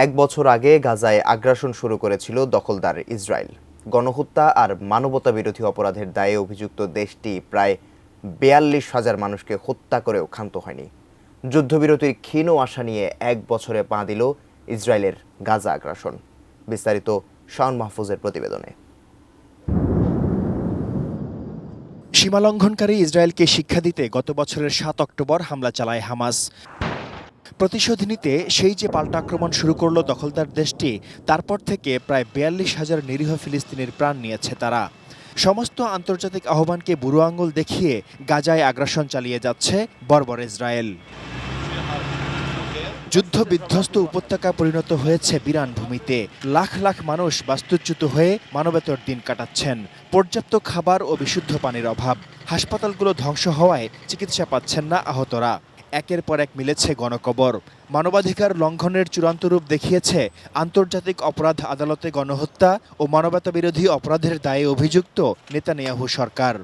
এক বছর আগে গাজায় আগ্রাসন শুরু করেছিল দখলদার ইসরায়েল। গণহত্যা আর মানবতাবিরোধী অপরাধের দায়ে অভিযুক্ত দেশটি প্রায় ৪২,০০০ মানুষকে হত্যা করেও ক্ষান্ত হয়নি। যুদ্ধবিরতির ক্ষীণ আশা নিয়ে এক বছরে পা দিল ইসরায়েলের গাজা আগ্রাসন। বিস্তারিত শাওন মাহফুজের প্রতিবেদনে। সীমালঙ্ঘনকারী ইসরায়েলকে শিক্ষা দিতে গত বছরের ৭ অক্টোবর হামলা চালায় হামাস। প্রতিশোধ নিতে সেই যে পাল্টা আক্রমণ শুরু করল দখলদার দেশটি, তারপর থেকে প্রায় ৪২,০০০ নিরীহ ফিলিস্তিনির প্রাণ নিয়েছে তারা। সমস্ত আন্তর্জাতিক আহ্বানকে বুড়ো আঙুল দেখিয়ে গাজায় আগ্রাসন চালিয়ে যাচ্ছে বর্বর ইসরায়েল। যুদ্ধ বিধ্বস্ত উপত্যকা পরিণত হয়েছে বিরান ভূমিতে। লাখ লাখ মানুষ বাস্তুচ্যুত হয়ে মানবেতর দিন কাটাচ্ছেন। পর্যাপ্ত খাবার ও বিশুদ্ধ পানির অভাব। হাসপাতালগুলো ধ্বংস হওয়ায় চিকিৎসা পাচ্ছেন না আহতরা। একের পর এক মিলেছে গণকবর। মানবাধিকার লঙ্ঘনের চূড়ান্ত রূপ দেখিয়েছে আন্তর্জাতিক অপরাধ আদালতে গণহত্যা ও মানবতাবিরোধী অপরাধের দায়ে অভিযুক্ত নেতানিয়াহু সরকার।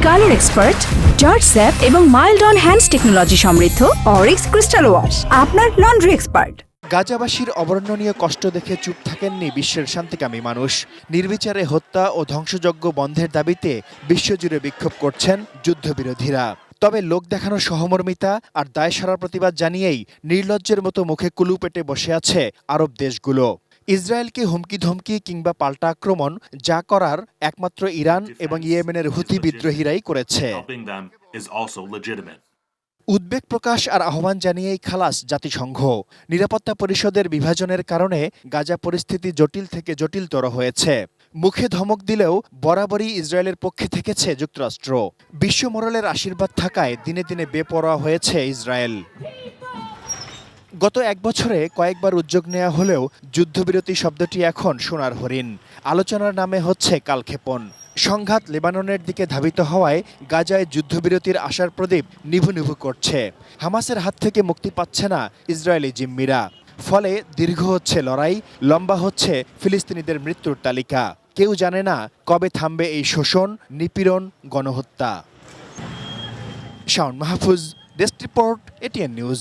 কালার এক্সপার্ট, জর্জ স্যাপ এবং মাইল্ড অন হ্যান্ডস টেকনোলজি সমৃদ্ধ অরিক্স ক্রিস্টাল ওয়াশ আপনার লন্ড্রি এক্সপার্ট। গাজাবাসীর অবর্ণনীয় কষ্ট দেখে চুপ থাকেননি বিশ্বের শান্তিকামী মানুষ। নির্বিচারে হত্যা ও ধ্বংসযজ্ঞ বন্ধের দাবিতে বিশ্বজুড়ে বিক্ষোভ করছেন যুদ্ধবিরোধীরা। তবে লোক দেখানো সহমর্মিতা আর দায় সারার প্রতিবাদ জানিয়েই নির্লজ্জের মতো মুখে কুলু পেটে বসে আছে আরব দেশগুলো। ইসরায়েলকে হুমকি ধমকি কিংবা পাল্টা আক্রমণ যা করার একমাত্র ইরান এবং ইয়েমেনের হুথি বিদ্রোহীরাই করেছে। উদ্বেগ প্রকাশ আর আহ্বান জানিয়েই খালাস জাতিসংঘ। নিরাপত্তা পরিষদের বিভাজনের কারণে গাজা পরিস্থিতি জটিল থেকে জটিলতর হয়েছে। মুখে ধমক দিলেও বরাবরই ইসরায়েলের পক্ষে থেকেছে যুক্তরাষ্ট্র। বিশ্ব মোড়লের আশীর্বাদ থাকায় দিনে দিনে বেপরোয়া হয়েছে ইসরায়েল। গত এক বছরে কয়েকবার উদ্যোগ নেওয়া হলেও যুদ্ধবিরতি শব্দটি এখন সোনার হরিণ। আলোচনার নামে হচ্ছে কালক্ষেপণ। সংঘাত লেবাননের দিকে ধাবিত হওয়ায় গাজায় যুদ্ধবিরতির আশার প্রদীপ নিভু নিভু করছে। হামাসের হাত থেকে মুক্তি পাচ্ছে না ইসরায়েলি জিম্মিরা। ফলে দীর্ঘ হচ্ছে লড়াই, লম্বা হচ্ছে ফিলিস্তিনিদের মৃত্যুর তালিকা। কেউ জানে না কবে থামবে এই শোষণ, নিপীড়ন, গণহত্যা। Shaon Mahfuz, desk report, ATN news.